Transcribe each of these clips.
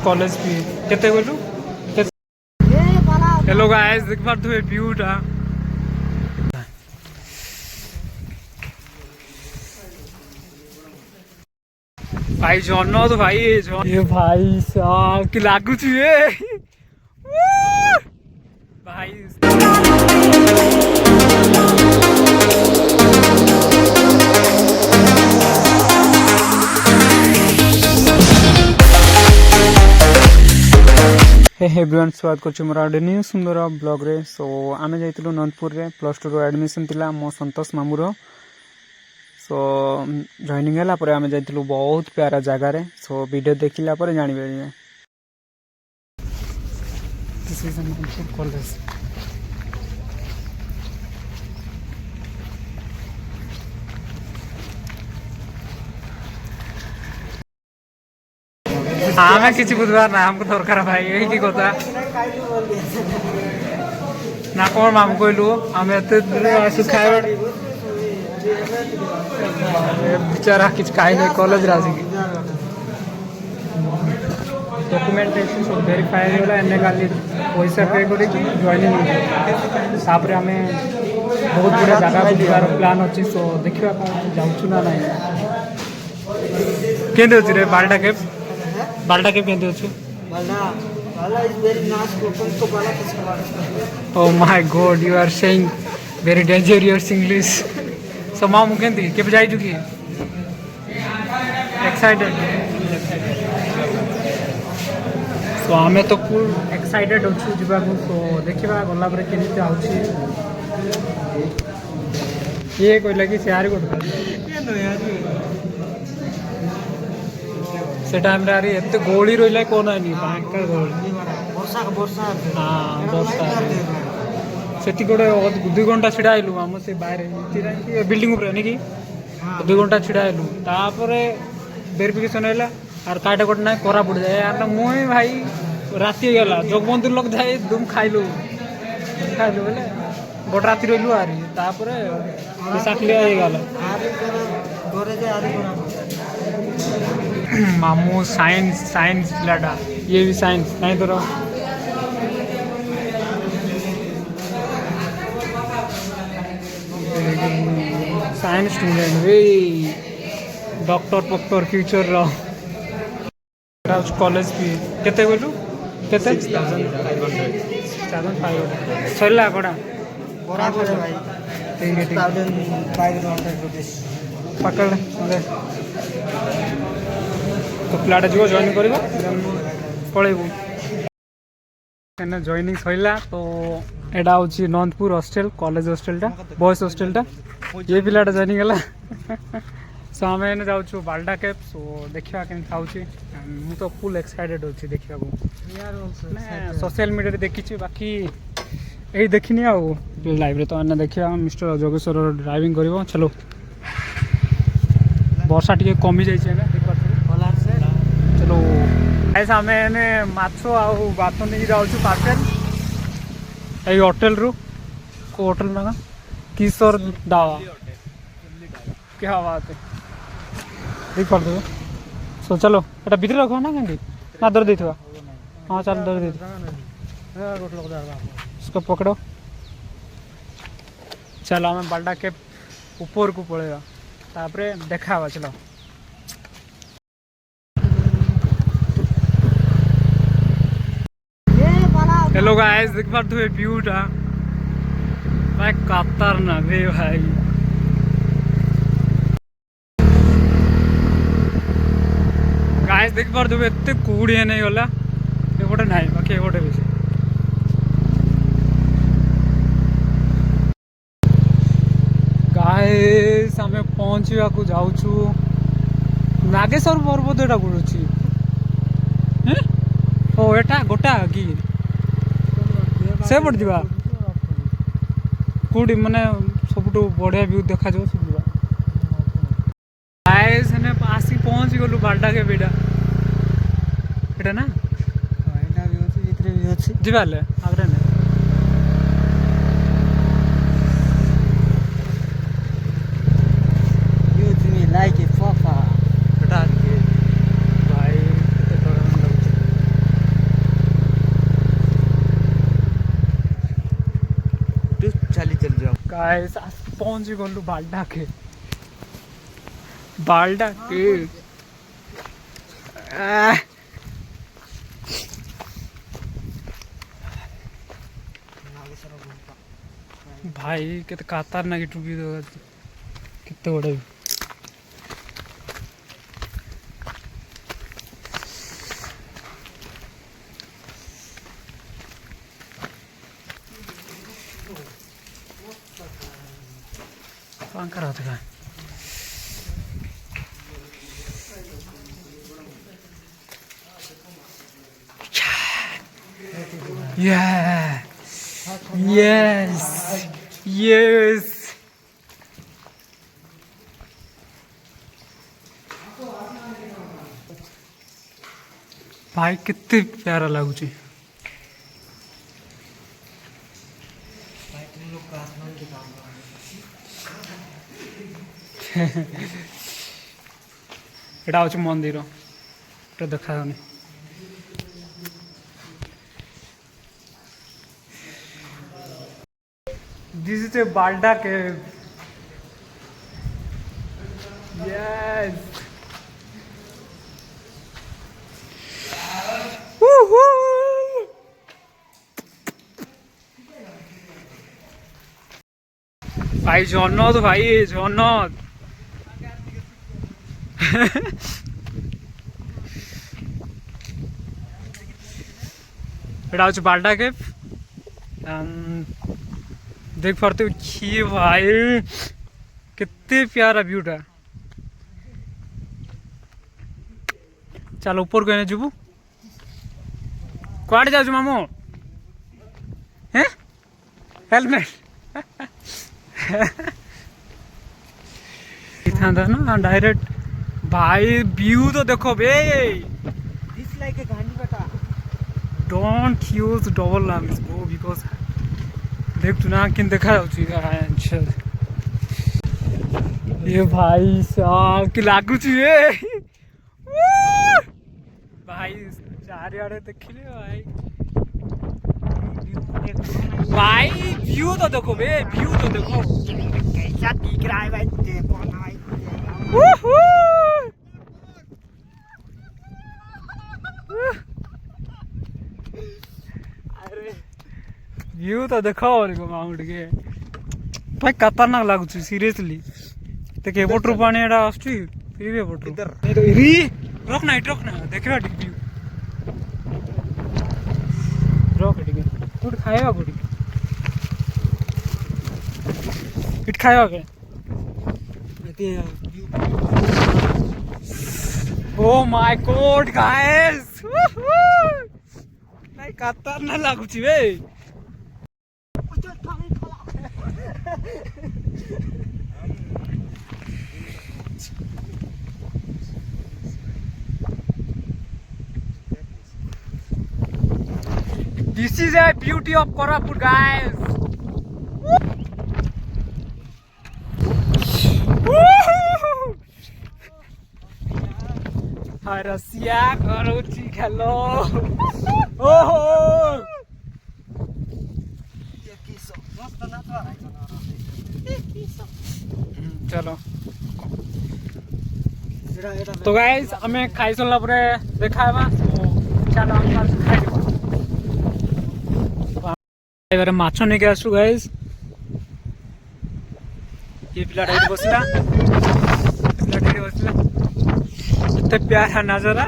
College भी केते बोलू हेलो गाइस देख पारथुबे व्यूटा भाई जन्नो तो भाई ये भाई साहब की लागू छे भाई एवरीवन स्वागत कर मोर न्यू सुंदर ब्लॉग रे सो आमे जाइतिलु नंदपुर रे +2 रो एडमिशन थिला मो संतोष मामूर सो जॉइनिंग हैला परे आमे जाइतिलु बहुत प्यारा जगह रे सो वीडियो देखिला परे जानिबे दिस इज नंदपुर कॉलेज हमें किसी बुधवार ना हमको दरकार भाई यही की कथा ना कौन मामू कहलु हमें एते आसु खाए बेचारा किछ खाई नहीं कॉलेज रासी की डॉक्यूमेंटेशन सब वेरीफाई होला एने खाली पैसा पे करी कि जॉइनिंग सापरे हमें बहुत बड़ा जगह बुलार प्लान अछि सो देखिबा कोन जाउछु ना नहीं केंदे अछि रे बालटा के केंदे अछि बाला इज वेरी नाइस ओपन को बाला kiss oh my god you are saying very dangerous English so मामू केंदी के जाई चुकी एक्साइटेड सो हमें तो फुल एक्साइटेड अछि जिबा को सो देखिबा गला पर केनी आउछि ये कोइला कि शेयर कोड के यार से टाइम रे एते गोली रोइला कोन आनी बांकर गोली वर्षा हां वर्षा सेति गोडे 2 घंटा छिडा आइलु हम से बाहर बिल्डिंग ऊपर नहीं कि 2 घंटा छिडा आइलु तापरे वेरिफिकेशन हैला और काटे कोट ना कोरा पड़ जाए यार मोय भाई राती गेला जगबंधु लोग जाए दुम खाइलु बोले बड राती रोइलु आरी तापरे साकली आइ गेला घरे जे आरी मामू साइंस लाडा ये भी साइंस नहीं तो साइंस स्टूडेंट वे डॉक्टर फ्यूचर रो कॉलेज भी केते बोलू केते 6500 सैला कोडा बराबर भाई 6500 रुपीस पकड़ ले तो पिलाटा जो जॉइन करिबो पळेबो एने जॉइनिंग सइला तो एडा होची नंदपुर हॉस्टल कॉलेज हॉस्टलटा बॉयज हॉस्टलटा ये पिलाटा जॉइनिंग हला सो हमें एने जाउछु बालडा कैप सो देखिया केन थाउची मु तो फुल एक्साइटेड होची देखिया को यार सोशल मीडिया रे देखिची बाकी एही देखिनी आ लाइव रे तो एने देखिया मिस्टर जोगेश्वर ड्राइविंग करिवो चलो वर्षा टिके कमी जाई छै ना चलो ऐसा हमें माछो आउ बात नहीं जाऊँ पार्सल ये होटल रू को होटल ना किशोर दावा क्या बात है देख पड़ दो सो चलो एटा भीतर रखो ना कहीं ना दर दी थवा हाँ चल दर दी उसको पकड़ो चलो हमें बालडा के ऊपर को पड़ेगा तापरे देखा हुआ चलो हेलो गाइस देख पारथुबे व्यूटा भाई खतरनाक रे भाई गाइस देख पारथुबे एते कुड़िए नहीं होला एगोटे नाही बाकी एगोटे बेसी गाइस हमें पहुंचवा को जाउछु नागेश्वर पर्वत एटा गुरुची हैं ओ एटा गोटा की से पड़ दिबा कोडी माने सबटो बढ़िया व्यू देखा जो सब गाइस ने आसी पहुंच गलु बालडा के बेडा एटा ना एटा भी होची इतरे भी होची दिबाले आगरे ने यू तुम्ही लाइक इट फाफा एटा के भाई केते डर लगछ गाइस आज पहुंची गलु बाल्डा के बाल्डा के भाई केते कातार ना की टुकी दो कितने बड़े पंखा रहता है yeah yes yes भाई कितने प्यारा लगुच एटा हूँ मंदिर देखा दिस इज ए बाल्डा केव यस भाई जन्नत भाई जन्नत এটা হচ্ছে বাল্ডা কেভ देख पाते हो कि भाई कितने प्यारा व्यूटा चल ऊपर को जीवु कुआड़े जाऊँ मामू हैं हेलमेट था ना डायरेक्ट भाई व्यू तो देखो बे डोंट यूज डबल लाम्स ब्रो बिकॉज देख तू ना किन देखा ये भाई साहब कि लागू भाई चारिआडे देखिले भाई व्यू तो देखो बे व्यू तो देखो कैसा दिख रहा है भाई देखो ना भाई व्यू तो देखो माउंट के भाई खतरनाक लगुच सीरियसली देख एपटू पानी एटा आसुची फिर एपटू री रखना देखा व्यू रख टिके कोट खाएगा कोटी इट खाएगा के ओ माय गॉड गाइस भाई खतरनाक लगुची बे This is a beauty of Koraput, guys. Russia, Karachi, hello. Oh. चलो तो गाइस हमें खाई सरला परे देखा चलो खाई माछ नहीं के आसु गाइस ये पिलाटा ये बसला इतना प्यारा नजारा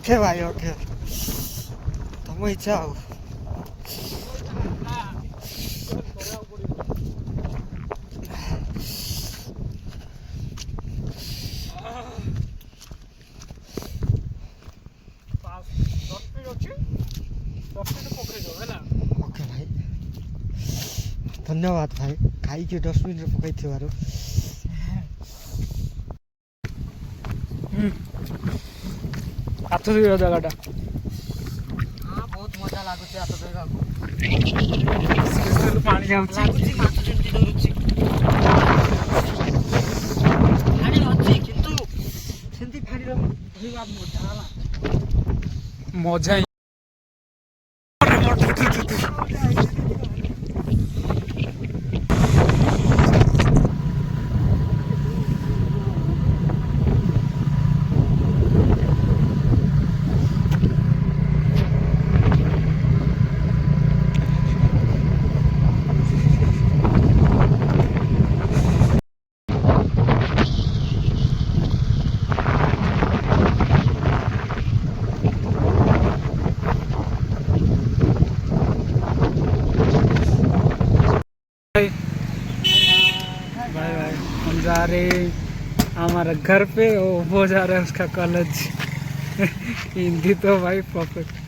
ओके भाई ओके तुम इच्छा हो ओके भाई धन्यवाद भाई खाई के डस्टबिन रे पकाई थिबारु ହାତ ଧୋଇବା ଜାଗାଟା ହଁ ବହୁତ ମଜା ଲାଗୁଛି ହାତ ଧୋଇବାକୁ। ପାଣି ଯାଉଛି ଲାଗୁଛି ମାଛ ଯେମିତି ଧରୁଛି। ପାଣି ଅଛି କିନ୍ତୁ ସେମିତି ପାଣିର ଧୋଇବା ମଜା ହେଲା। ମଜା ହିଁ बाय बाय। हम जा रहे हमारा घर पे, वो जा रहा है उसका कॉलेज। हिंदी तो भाई परफेक्ट।